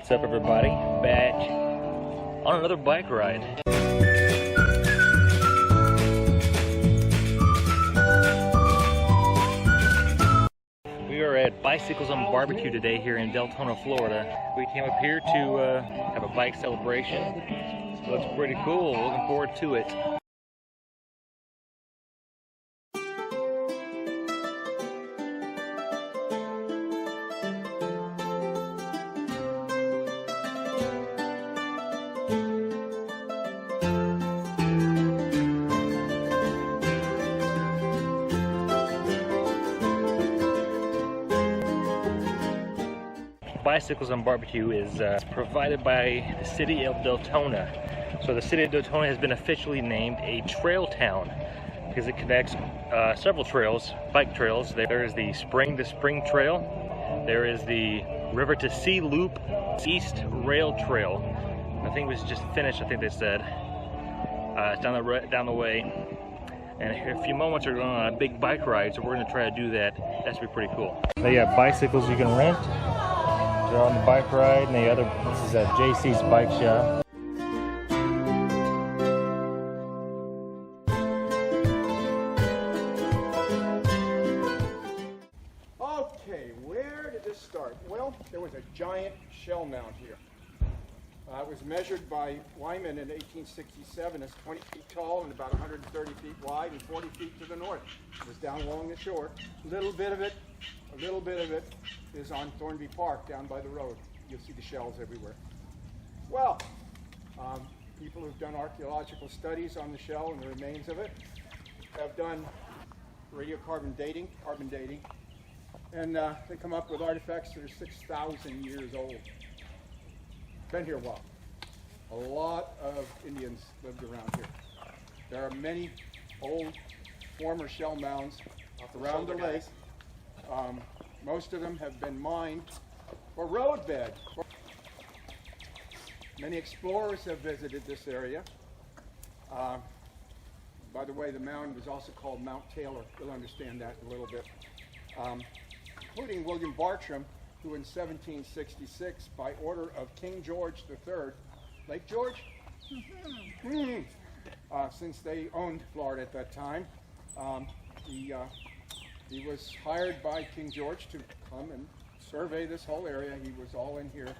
What's up, everybody? Back on another bike ride. We are at Bicycles on Barbecue today here in Deltona, Florida. We came up here to have a bike celebration. It looks pretty cool. Looking forward to it. Bicycles on Barbecue is provided by the city of Deltona. So the city of Deltona has been officially named a trail town because it connects several trails, bike trails. There is the Spring to Spring Trail. There is the River to Sea Loop East Rail Trail. I think it was just finished, I think they said. It's down the way. And in a few moments we're going on a big bike ride, so we're going to try to do that. That's be pretty cool. They have bicycles you can rent. They're on the bike ride, and this is at JC's Bike Shop. Okay, where did this start? Well, there was a giant shell mound here. It was measured by Wyman in 1867 as 20 feet tall and about 130 feet wide and 40 feet to the north. It was down along the shore. A little bit of it is on Thornby Park down by the road. You'll see the shells everywhere. Well, people who've done archaeological studies on the shell and the remains of it have done radiocarbon dating, carbon dating, and they come up with artifacts that are 6,000 years old. Been here a while. A lot of Indians lived around here. There are many old former shell mounds around the lake. Most of them have been mined for roadbed. Many explorers have visited this area. By the way, the mound was also called Mount Taylor. You'll understand that in a little bit. Including William Bartram, who in 1766, by order of King George III, Lake George? Since they owned Florida at that time, he was hired by King George to come and survey this whole area. He was all in here.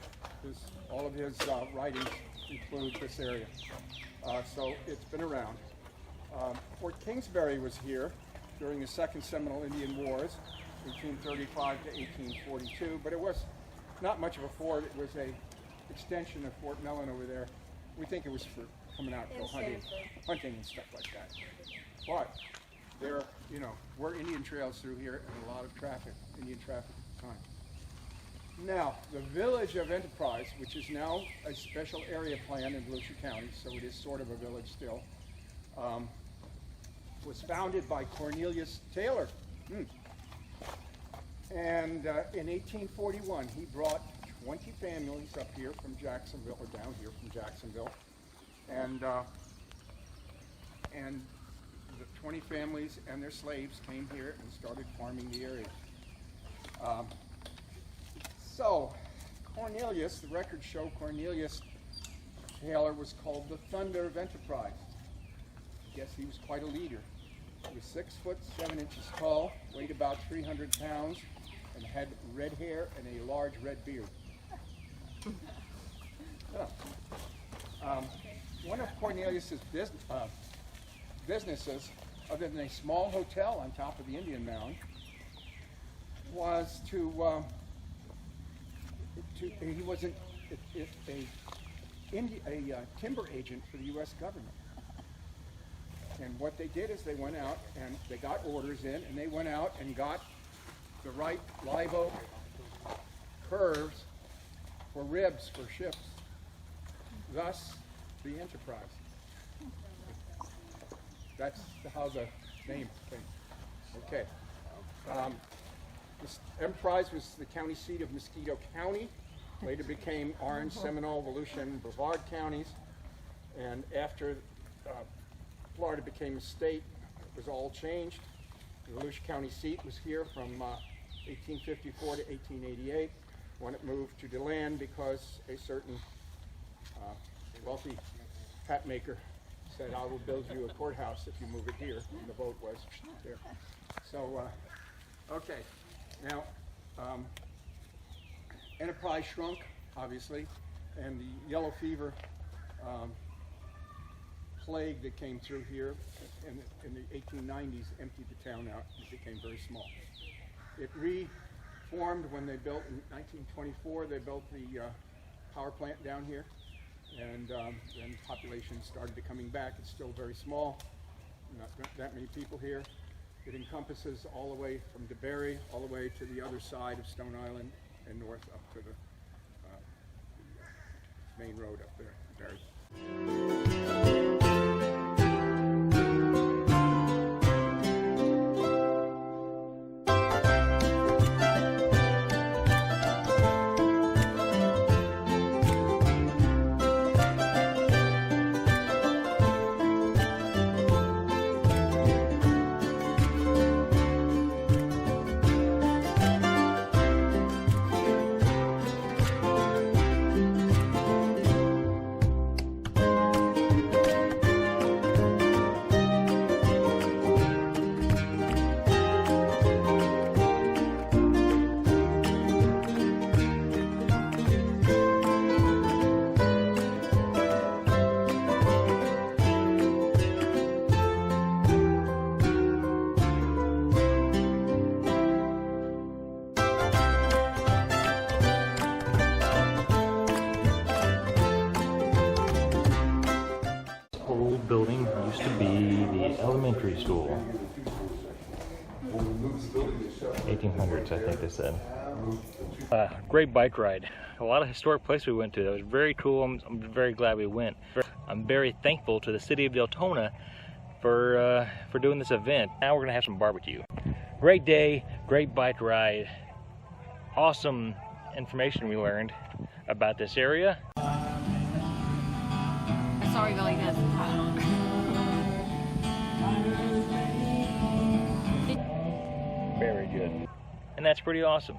All of his writings include this area. So it's been around. Fort Kingsbury was here during the Second Seminole Indian Wars, 1835 to 1842, but it was not much of a fort. It was a extension of Fort Mellon over there. We think it was for coming out for hunting and stuff like that. But there, were Indian trails through here and a lot of traffic, Indian traffic at the time. Now, the village of Enterprise, which is now a special area plan in Volusia County, so it is sort of a village still, was founded by Cornelius Taylor. And in 1841, he brought 20 families up here from Jacksonville, or down here from Jacksonville, and the 20 families and their slaves came here and started farming the area. So Cornelius, the records show Cornelius Taylor was called the Thunder of Enterprise. I guess he was quite a leader. He was 6 foot 7 inches tall, weighed about 300 pounds, and had red hair and a large red beard. One of Cornelius's businesses, other than a small hotel on top of the Indian Mound, was he was a timber agent for the U.S. government. And what they did is they went out and they got orders in, and they went out and got the right live oak curves for ribs for ships. Thus, the Enterprise. That's how the name came. Okay. This Enterprise was the county seat of Mosquito County. Later became Orange, Seminole, Volusia, and Brevard counties. And after Florida became a state, it was all changed. The Volusia County seat was here from 1854 to 1888. when it moved to DeLand because a certain wealthy hat maker said, I will build you a courthouse if you move it here, and the vote was there. So, okay, now, enterprise shrunk, obviously, and the yellow fever plague that came through here in the 1890s emptied the town out and it became very small. It reformed when they built, in 1924, they built the power plant down here, and then population started coming back. It's still very small, not that many people here. It encompasses all the way from DeBerry all the way to the other side of Stone Island and north up to the main road up there, DeBerry. Old building used to be the elementary school. 1800s, I think they said. Great bike ride. A lot of historic places we went to. That was very cool. I'm very glad we went. I'm very thankful to the city of Deltona for doing this event. Now we're gonna have some barbecue. Great day, great bike ride. Awesome information we learned about this area. Sorry, going good. Very good. And that's pretty awesome.